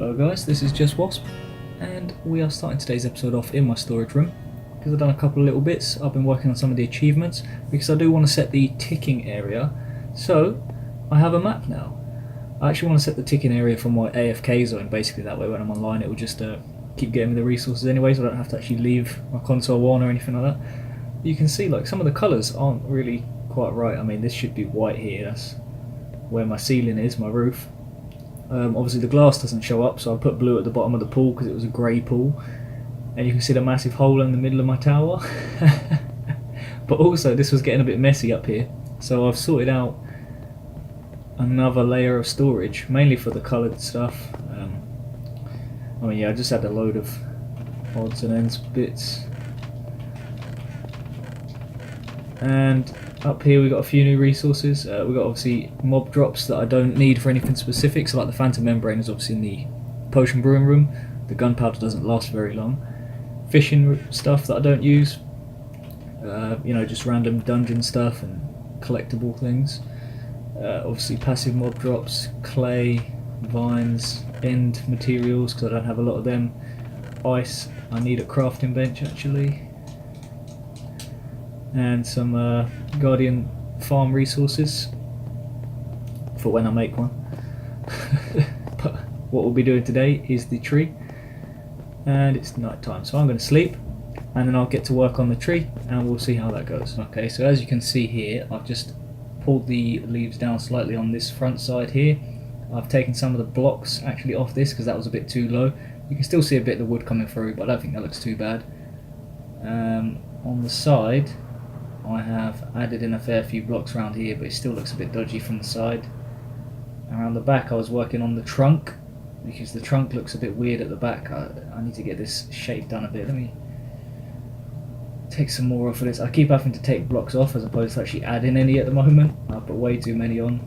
Hello guys, this is just Wasp, and we are starting today's episode off in my storage room because I've done a couple of little bits. I've been working on some of the achievements because I do want to set the ticking area, so I have a map now. I actually want to set the ticking area for my AFK zone, basically that way when I'm online it will just keep getting me the resources anyway, so I don't have to actually leave my console on or anything like that. You can see like some of the colours aren't really quite right. I mean, this should be white here, that's where my ceiling is, my roof. Obviously the glass doesn't show up, so I put blue at the bottom of the pool because it was a grey pool, and you can see the massive hole in the middle of my tower. But also this was getting a bit messy up here, so I've sorted out another layer of storage, mainly for the coloured stuff. I mean, yeah, I just had a load of odds and ends bits, and up here we got a few new resources. We got obviously mob drops that I don't need for anything specific, so like the phantom membrane is obviously in the potion brewing room. The gunpowder doesn't last very long. Fishing stuff that I don't use, you know, just random dungeon stuff and collectible things. Obviously passive mob drops, clay, vines, end materials because I don't have a lot of them. Ice, I need a crafting bench actually. And some Guardian farm resources for when I make one. But what we'll be doing today is the tree, and it's night time, so I'm going to sleep and then I'll get to work on the tree and we'll see how that goes. Okay, so as you can see here, I've just pulled the leaves down slightly on this front side here. I've taken some of the blocks actually off this because that was a bit too low. You can still see a bit of the wood coming through, but I don't think that looks too bad. On the side I have added in a fair few blocks around here, but it still looks a bit dodgy from the side. Around the back I was working on the trunk, because the trunk looks a bit weird at the back. I need to get this shape done a bit. Let me take some more off of this. I keep having to take blocks off as opposed to actually adding any at the moment. I put way too many on.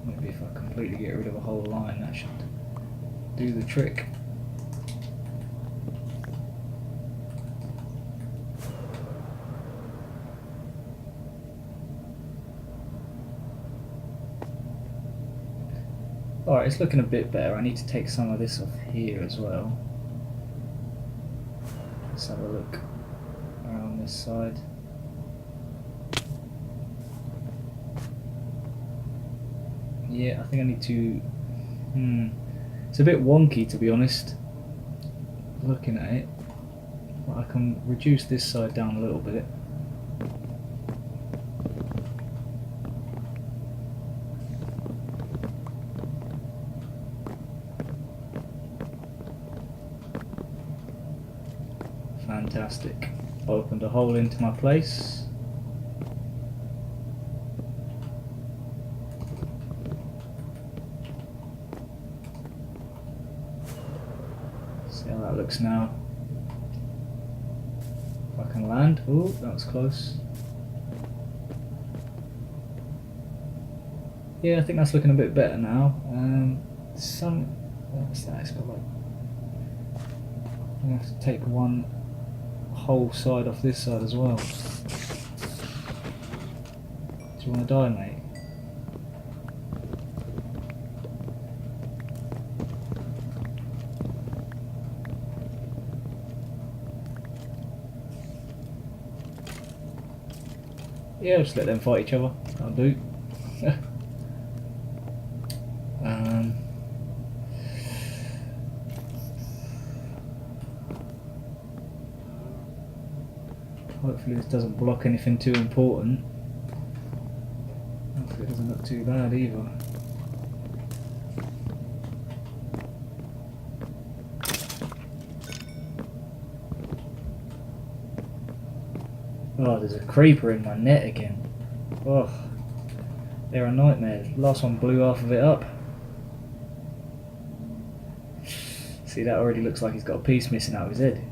Maybe if I completely get rid of a whole line that should do the trick. Alright, it's looking a bit better. I need to take some of this off here as well. Let's have a look around this side. Yeah, I think I need to... It's a bit wonky to be honest, looking at it. But I can reduce this side down a little bit. Fantastic. Opened a hole into my place. See how that looks now. If I can land. Oh, that was close. Yeah, I think that's looking a bit better now. What's that? It's got like... I'm going to have to take one whole side off this side as well. Do you want to die, mate? Yeah, just let them fight each other. That'll do. Hopefully this doesn't block anything too important. Hopefully it doesn't look too bad either. Oh, there's a creeper in my net again. Oh, they're a nightmare. Last one blew half of it up. See, that already looks like he's got a piece missing out of his head.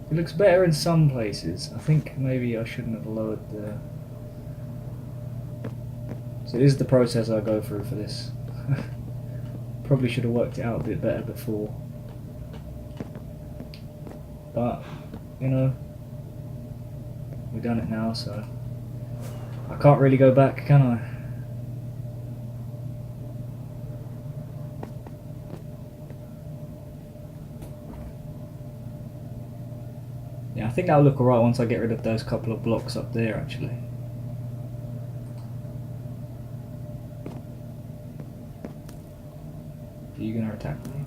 It looks better in some places. I think maybe I shouldn't have lowered the... So this is the process I go through for this. Probably should have worked it out a bit better before. But, you know, we've done it now, so I can't really go back, can I? Yeah, I think that'll look alright once I get rid of those couple of blocks up there actually. Are you gonna attack me?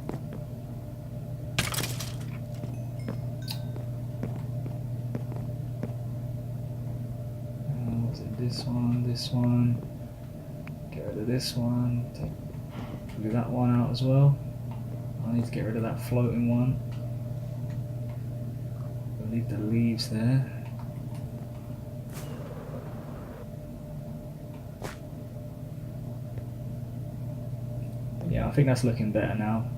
Was it this one? Get rid of this one. Do that one out as well. I need to get rid of that floating one. Leave the leaves there. Yeah, I think that's looking better now.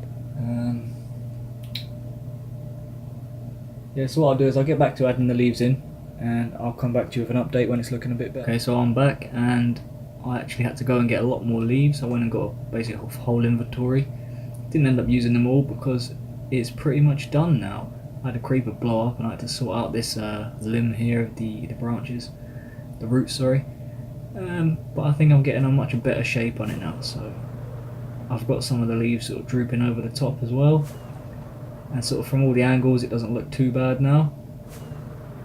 Yeah, so what I'll do is I'll get back to adding the leaves in and I'll come back to you with an update when it's looking a bit better. Okay, so I'm back and I actually had to go and get a lot more leaves. I went and got basically a whole inventory. Didn't end up using them all because it's pretty much done now. I had a creeper blow up and I had to sort out this limb here of the branches, the roots, sorry. But I think I'm getting a much better shape on it now, so I've got some of the leaves sort of drooping over the top as well. And sort of from all the angles it doesn't look too bad now.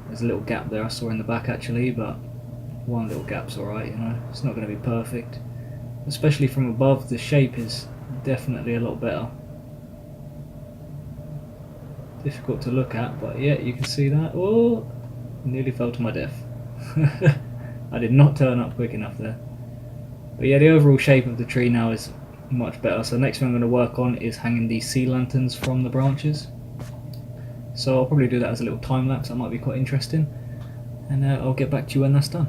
There's a little gap there I saw in the back actually, but one little gap's alright, you know. It's not going to be perfect. Especially from above, the shape is definitely a lot better. Difficult to look at, but yeah, you can see that. Oh, nearly fell to my death. I did not turn up quick enough there. But yeah, the overall shape of the tree now is much better. So next thing I'm going to work on is hanging these sea lanterns from the branches. So I'll probably do that as a little time lapse. That might be quite interesting. And I'll get back to you when that's done.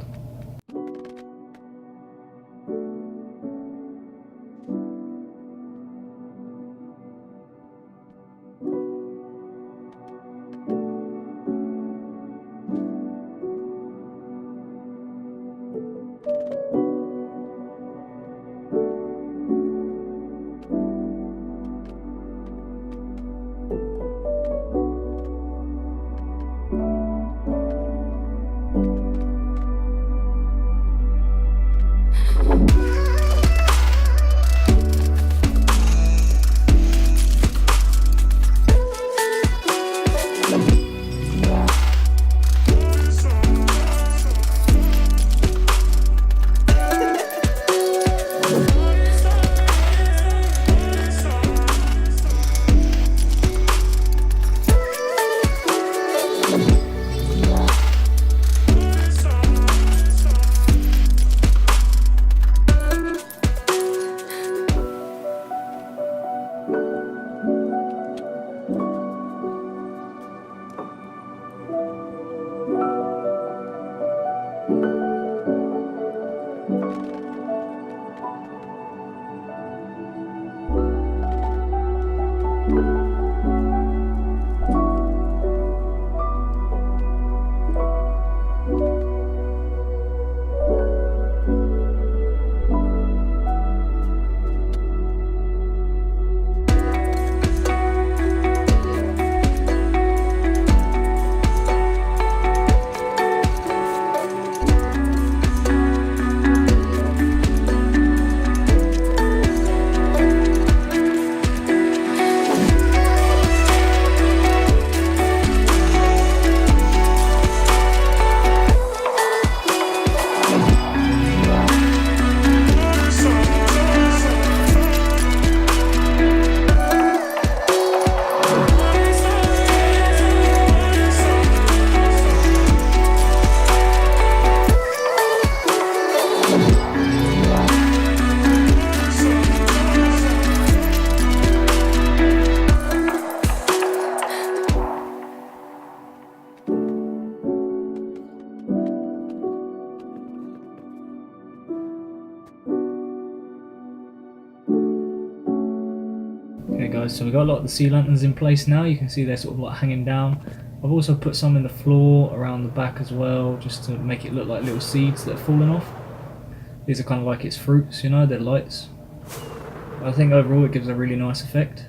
Okay guys, so we've got a lot of the sea lanterns in place now. You can see they're sort of like hanging down. I've also put some in the floor around the back as well, just to make it look like little seeds that are falling off. These are kind of like its fruits, you know, they're lights. But I think overall it gives a really nice effect.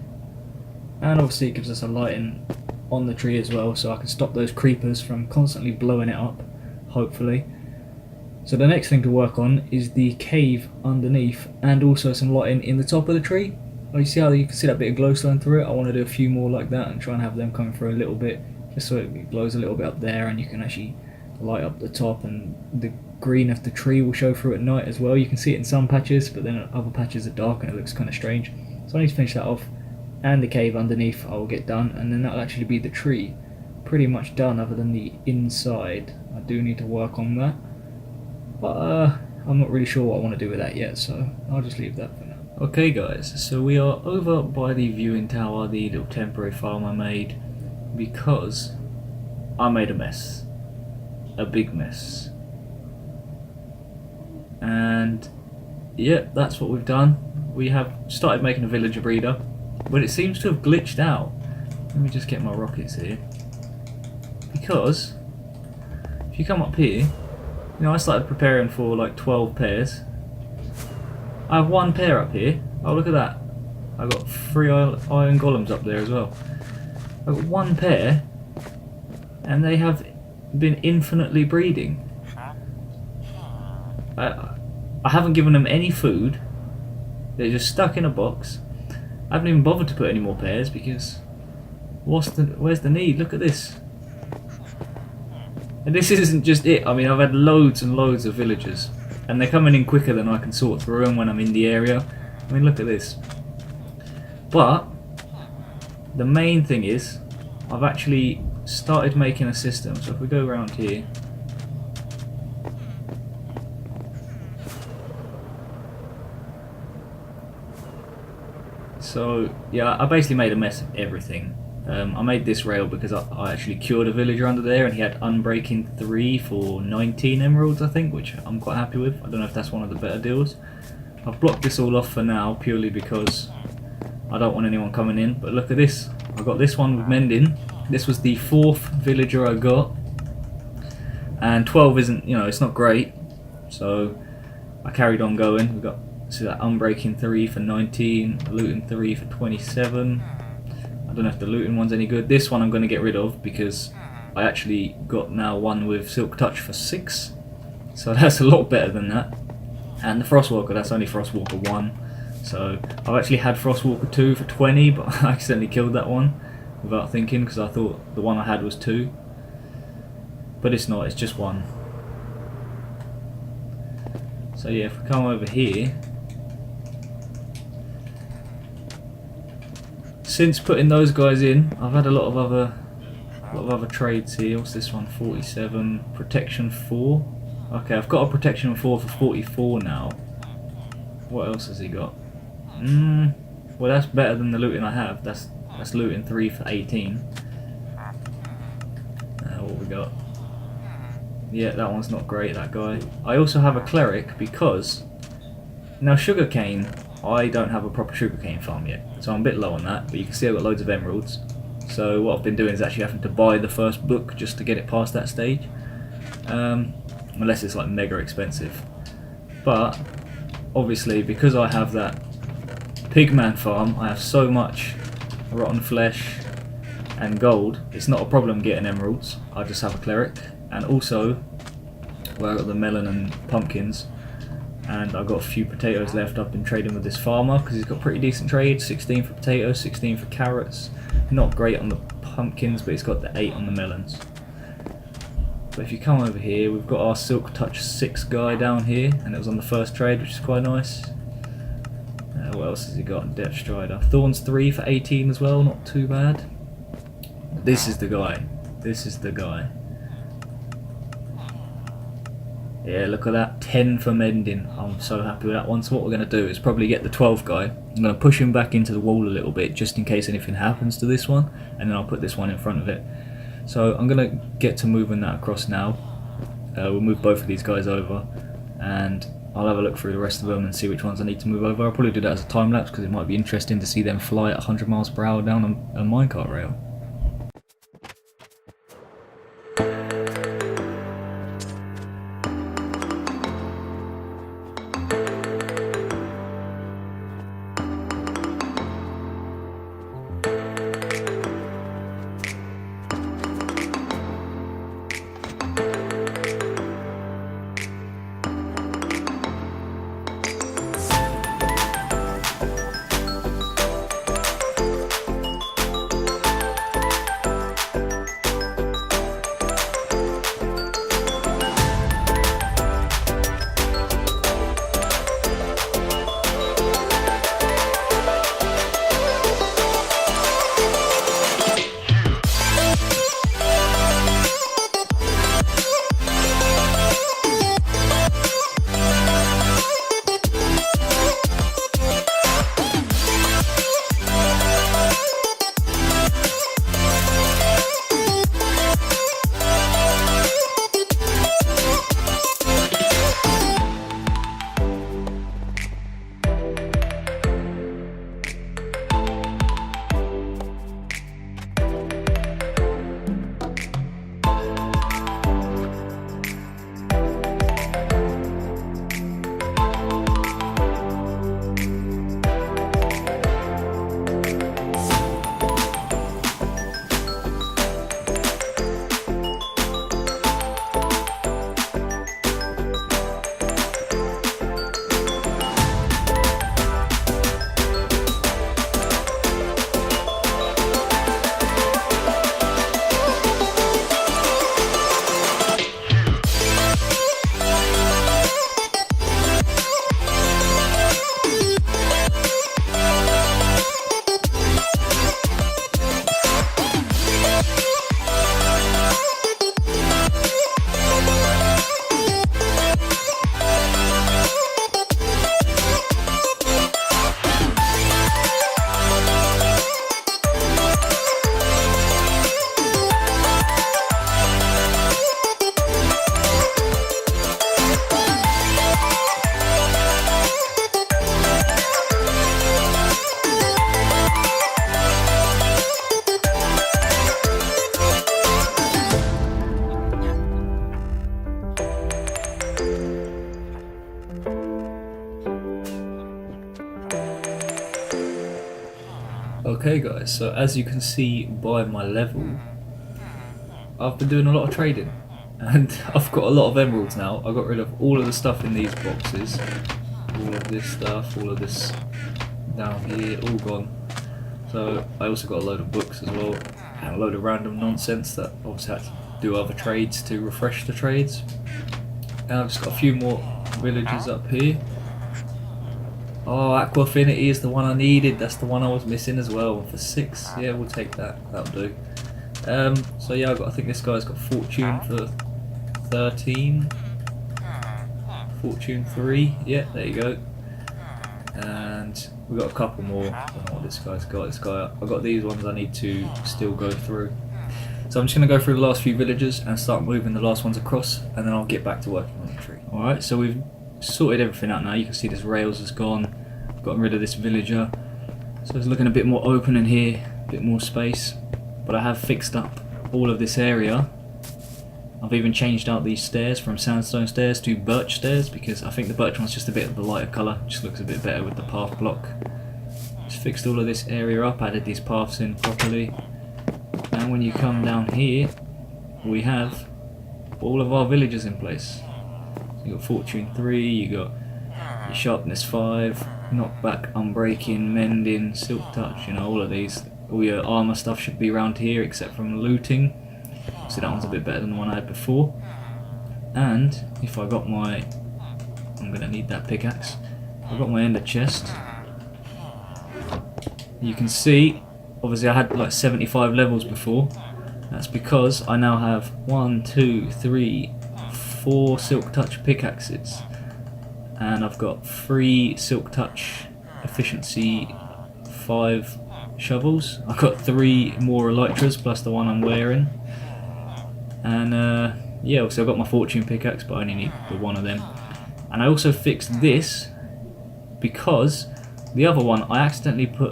And obviously it gives us a lighting on the tree as well, so I can stop those creepers from constantly blowing it up hopefully. So the next thing to work on is the cave underneath, and also some lighting in the top of the tree. Oh, you see how you can see that bit of glowstone through it? I want to do a few more like that and try and have them coming through a little bit, just so it glows a little bit up there, and you can actually light up the top, and the green of the tree will show through at night as well. You can see it in some patches, but then other patches are dark and it looks kind of strange. So I need to finish that off, and the cave underneath I will get done, and then that'll actually be the tree pretty much done other than the inside. I do need to work on that, but I'm not really sure what I want to do with that yet, so I'll just leave that for now. Okay guys, so we are over by the viewing tower, the little temporary farm I made, because I made a mess. A big mess. And yeah, that's what we've done. We have started making a villager breeder, but it seems to have glitched out. Let me just get my rockets here. Because if you come up here, you know, I started preparing for like 12 pairs. I have one pair up here. Oh, look at that. I've got 3 iron golems up there as well. I've got one pair, and they have been infinitely breeding. I haven't given them any food. They're just stuck in a box. I haven't even bothered to put any more pairs because where's the need? Look at this. And this isn't just it. I mean, I've had loads and loads of villagers, and they're coming in quicker than I can sort through them when I'm in the area. I mean, look at this. But the main thing is, I've actually started making a system. So if we go around here, so yeah, I basically made a mess of everything. I made this rail because I actually cured a villager under there, and he had Unbreaking 3 for 19 emeralds, I think, which I'm quite happy with. I don't know if that's one of the better deals. I've blocked this all off for now, purely because I don't want anyone coming in. But look at this. I got this one with mending. This was the 4th villager I got. And 12 isn't, you know, it's not great. So I carried on going. We've got, see that Unbreaking 3 for 19, Looting 3 for 27. I don't know if the looting one's any good. This one I'm going to get rid of because I actually got now one with Silk Touch for 6. So that's a lot better than that. And the Frostwalker, that's only Frostwalker 1. So I've actually had Frostwalker 2 for 20, but I accidentally killed that one without thinking because I thought the one I had was 2. But it's not, it's just 1. So yeah, if we come over here, since putting those guys in, I've had a lot of other trades here. What's this one? 47, Protection 4. Okay, I've got a Protection 4 for 44 now. What else has he got? Well, that's better than the looting I have. That's Looting 3 for 18. What we got? Yeah, that one's not great, that guy. I also have a Cleric because now sugarcane, I don't have a proper sugarcane farm yet, so I'm a bit low on that, but you can see I've got loads of emeralds. So what I've been doing is actually having to buy the first book just to get it past that stage. Unless it's like mega expensive. But obviously because I have that pigman farm, I have so much rotten flesh and gold, it's not a problem getting emeralds. I just have a Cleric. And also, well, I got the melon and pumpkins, and I've got a few potatoes left. I've been trading with this farmer because he's got pretty decent trades. 16 for potatoes, 16 for carrots. Not great on the pumpkins, but he's got the 8 on the melons. But if you come over here, we've got our Silk Touch 6 guy down here, and it was on the first trade, which is quite nice. What else has he got? Depth Strider. Thorns 3 for 18 as well, not too bad. This is the guy. This is the guy. Yeah, look at that, 10 for mending. I'm so happy with that one. So what we're going to do is probably get the 12th guy. I'm going to push him back into the wall a little bit just in case anything happens to this one, and then I'll put this one in front of it. So I'm going to get to moving that across now. We'll move both of these guys over, and I'll have a look through the rest of them and see which ones I need to move over. I'll probably do that as a time lapse because it might be interesting to see them fly at 100 miles per hour down a minecart rail. Okay guys, so as you can see by my level, I've been doing a lot of trading and I've got a lot of emeralds now. I got rid of all of the stuff in these boxes, all of this stuff, all of this down here, all gone. So I also got a load of books as well and a load of random nonsense that I obviously had to do other trades to refresh the trades. And I've just got a few more villages up here. Oh, Aqua Affinity is the one I needed. That's the one I was missing as well. For 6, yeah, we'll take that. That'll do. So yeah, I think this guy's got Fortune for 13. Fortune 3. Yeah, there you go. And we got a couple more. I don't know what this guy's got. I've got these ones I need to still go through. So I'm just going to go through the last few villages and start moving the last ones across, and then I'll get back to working on the tree. Alright, so we've sorted everything out now. You can see this rails is gone. Gotten rid of this villager. So it's looking a bit more open in here, a bit more space. But I have fixed up all of this area. I've even changed out these stairs from sandstone stairs to birch stairs because I think the birch one's just a bit of the lighter colour. Just looks a bit better with the path block. Just fixed all of this area up, added these paths in properly. And when you come down here, we have all of our villagers in place. So you got Fortune 3, you got your Sharpness 5, Knockback, Unbreaking, Mending, Silk Touch, you know, all of these. All your armour stuff should be around here except from looting. So that one's a bit better than the one I had before. And if I got my... I'm going to need that pickaxe. I've got my ender chest. You can see, obviously I had like 75 levels before. That's because I now have 1, 2, 3, 4 Silk Touch pickaxes. And I've got 3 Silk Touch efficiency 5 shovels. I've got 3 more elytras plus the one I'm wearing. And yeah, also I've got my Fortune pickaxe, but I only need the one of them. And I also fixed this because the other one I accidentally put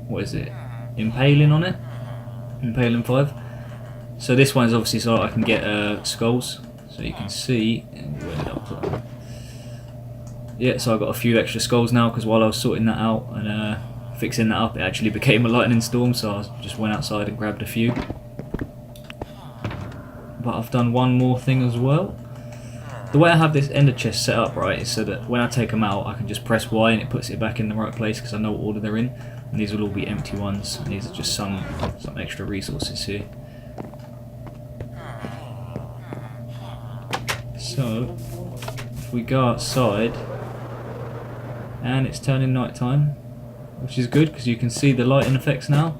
what is it? Impaling on it. Impaling 5. So this one is obviously so I can get skulls. So you can see, where did I put them? Yeah, so I got a few extra skulls now because while I was sorting that out and fixing that up, it actually became a lightning storm, so I just went outside and grabbed a few. But I've done one more thing as well. The way I have this ender chest set up, right, is so that when I take them out, I can just press Y and it puts it back in the right place because I know what order they're in. And these will all be empty ones. And these are just some extra resources here. So, if we go outside, and it's turning night time, which is good because you can see the lighting effects now.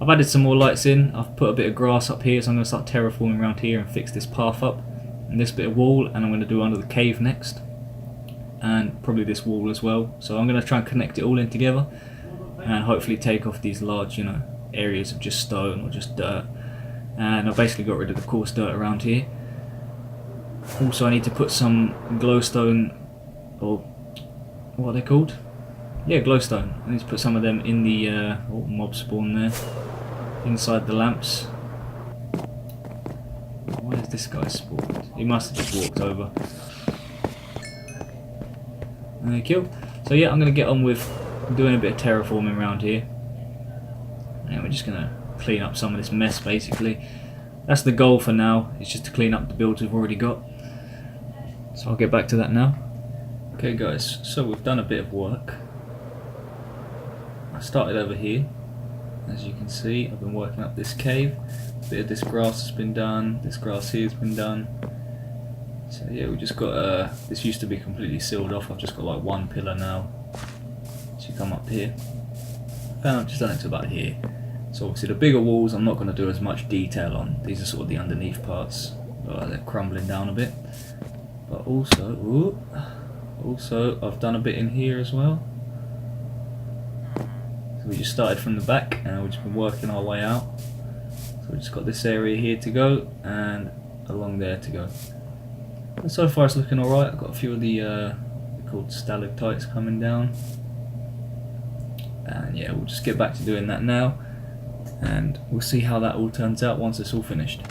I've added some more lights in. I've put a bit of grass up here, so I'm going to start terraforming around here and fix this path up and this bit of wall, and I'm going to do under the cave next, and probably this wall as well. So I'm going to try and connect it all in together and hopefully take off these large, you know, areas of just stone or just dirt. And I've basically got rid of the coarse dirt around here. Also, I need to put some glowstone, or what are they called? Yeah, glowstone. I need to put some of them in the mob spawn there, inside the lamps. Why is this guy spawned? He must have just walked over. Thank you. So yeah, I'm going to get on with doing a bit of terraforming around here. And we're just going to clean up some of this mess basically. That's the goal for now, it's just to clean up the builds we've already got. So I'll get back to that now. Okay guys, so we've done a bit of work. I started over here. As you can see, I've been working up this cave. A bit of this grass has been done, this grass here has been done. So yeah, we just got, this used to be completely sealed off, I've just got like one pillar now. So you come up here. And I've just done it to about here. So obviously the bigger walls I'm not going to do as much detail on. These are sort of the underneath parts. They're crumbling down a bit. But also, I've done a bit in here as well. So we just started from the back and we've just been working our way out. So we've just got this area here to go and along there to go. And so far it's looking alright. I've got a few of the they're called stalactites coming down. And yeah, we'll just get back to doing that now. And we'll see how that all turns out once it's all finished.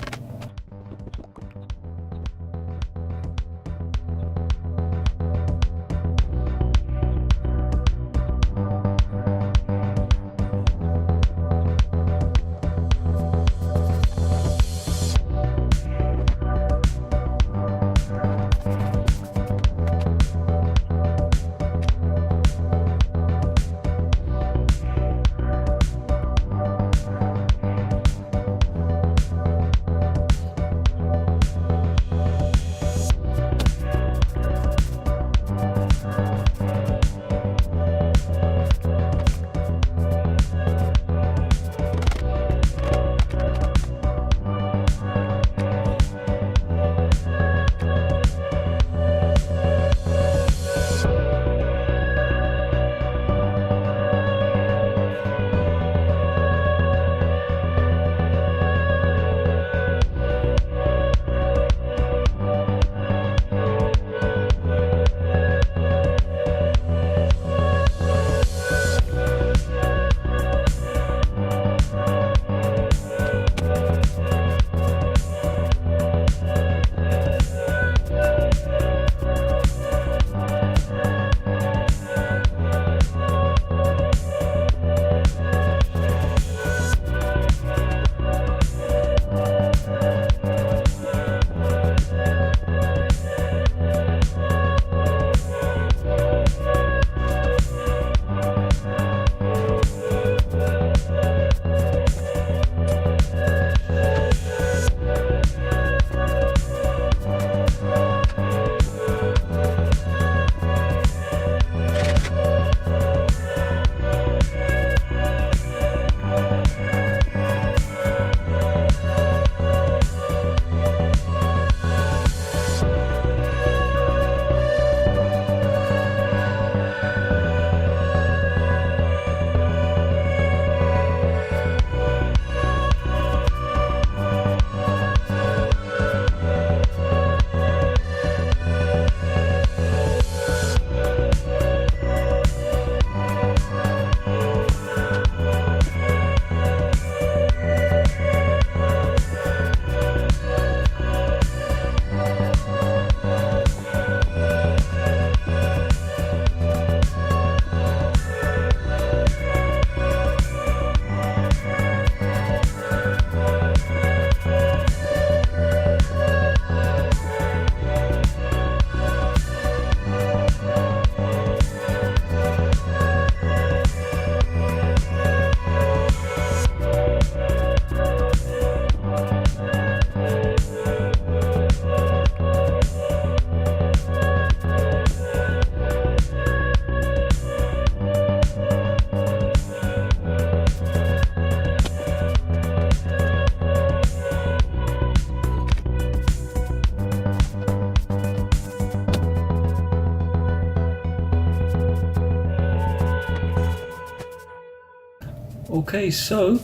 Okay, so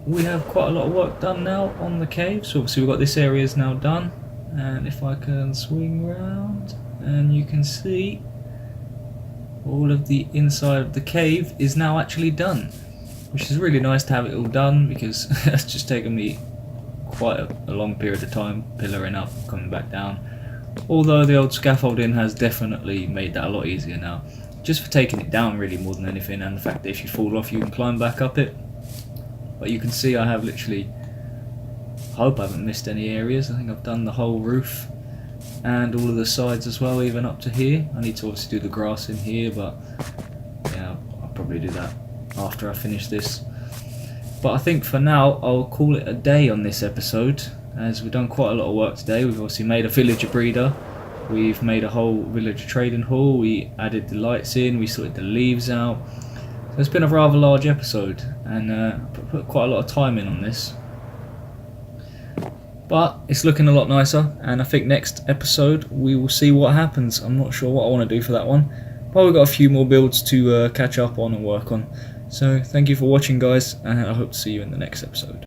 we have quite a lot of work done now on the cave. So obviously we've got this area is now done, and if I can swing around, and you can see all of the inside of the cave is now actually done, which is really nice to have it all done, because it's just taken me quite a long period of time pillaring up, coming back down. Although the old scaffolding has definitely made that a lot easier now, just for taking it down really more than anything, and the fact that if you fall off you can climb back up it. But you can see I have literally, I hope I haven't missed any areas. I think I've done the whole roof and all of the sides as well, even up to here. I need to obviously do the grass in here, but yeah, I'll probably do that after I finish this. But I think for now I'll call it a day on this episode, as we've done quite a lot of work today. We've obviously made a villager breeder, we've made a whole villager trading hall, we added the lights in, we sorted the leaves out. So it's been a rather large episode, and put quite a lot of time in on this. But it's looking a lot nicer, and I think next episode we will see what happens. I'm not sure what I want to do for that one, but we've got a few more builds to catch up on and work on. So thank you for watching, guys, and I hope to see you in the next episode.